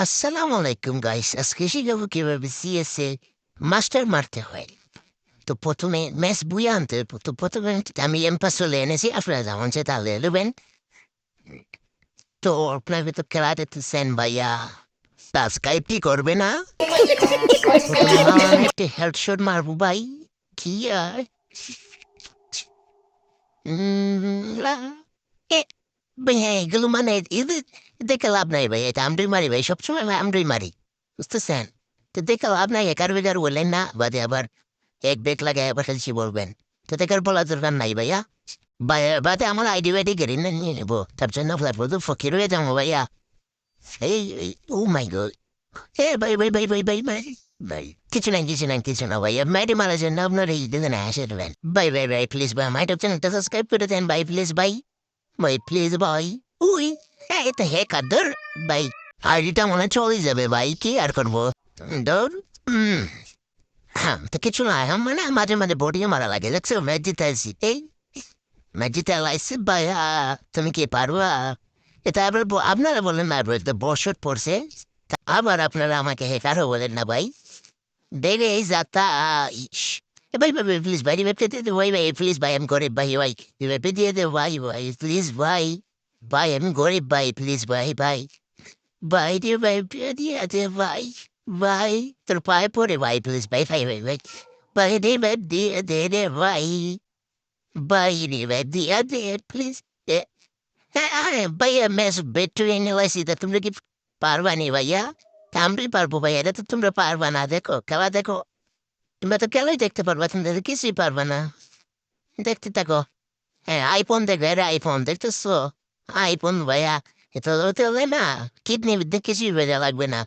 আসসালামু আলাইকুম গাইস। আজকে শিখাবো কিভাবে সিএসএ মাস্টার মারতে হয়। তো প্রথমে ম্যাচ বই আনতে তো প্রথমে আমি এমপাস চলে এনেছি, আপনারা যেমন সে তাহলে নেবেন। তো আপনার ভিতর খেলা দেখতেছেন ভাইয়া, সাবস্ক্রাইব কি করবে না? প্রথমে মারলাম একটি হেডশট মারবো ভাই। কি আর এ ভাই, হ্যাঁ এগুলো মানে এদের দেখে লাভ নাই ভাই, এটা আমরাই মারি ভাই, সবসময় আমরাই মারি, বুঝতেছেন? তো দেখে লাভ নাই, একার বেকার বললেন না বাদে আবার এক বেগ লাগে আবার খেলছি বলবেন। তো দেখার বলার দরকার নাই ভাইয়া। বাদে আমার আইডি বাইডি গেড়ি না নিয়ে নেবো, তার জন্য আপনার বলতো ফকির হয়ে যাবো ভাইয়া। ও মাই গড, এ ভাই ভাই ভাই ভাই ভাই ভাই ভাই, কিছু না ভাইয়া, মাইরে মারার জন্য আপনার এই দিন আসে দেবেন। ভাই ভাই ভাই প্লিজ ভাই, আমার ইউটিউব চ্যানেলটা সাবস্ক্রাইব করে দেন ভাই, প্লিজ ভাই, ভাই প্লিজ ভাই। উই, হ্যাঁ এটা হে কাদর ভাই, আইডিটা মনে হয় চলে যাবে ভাই, কি আর করবো। ধর, হ্যাঁ তো কিছু না, মানে মাঝে মাঝে বডিও মারা লাগে, দেখছো ম্যাচ জিতে আসি, এই ম্যাচ জিতে লাইছি ভাইয়া। তুমি কি পারবা? এটা আবার আপনারা বলেন না এবার তো বর্ষট পড়ছে, তা আবার আপনারা আমাকে হেকারও বলেন না ভাই। দেখে এই যাতা ইস, এ ভাই ভাই প্লিজ ভাই, রিভাইভটা দিয়ে দে ভাই, ভাই প্লিজ ভাই, আমি গরিব ভাই, ভাই রিভাইভটা দিয়ে দে ভাই, ভাই প্লিজ ভাই, ভাই আমি গরিব ভাই, প্লিজ ভাই ভাই, ভাই রিভাইভটা দিয়ে দে ভাই, ভাই তোর পায়ে পড়ে ভাই, প্লিজ ভাই ভাই ভাই ভাই, ভাই রিভাইভ দিয়ে দে রে ভাই, ভাই রিভাইভ দিয়ে দে প্লিজ। আরে ভাইয়া ম্যাচ বেটু এনে লাইছি, তা তোমরা কি পারবা নি ভাইয়া? আমরাই পারবো ভাইয়া, এটা তো তোমরা পারবা না, দেখো খেলা দেখো, তোমরা তো খেলাই দেখতে পারবা, তোমরা তো কিছুই পারবা না, দেখতে থাকো। হ্যাঁ আইফোন দেখবে, এটা আইফোন দেখতেছো, আইফোন ভাইয়া, এটা তো হলে না, কিডনি বিদ্যে কিছুই বেজা লাগবে না।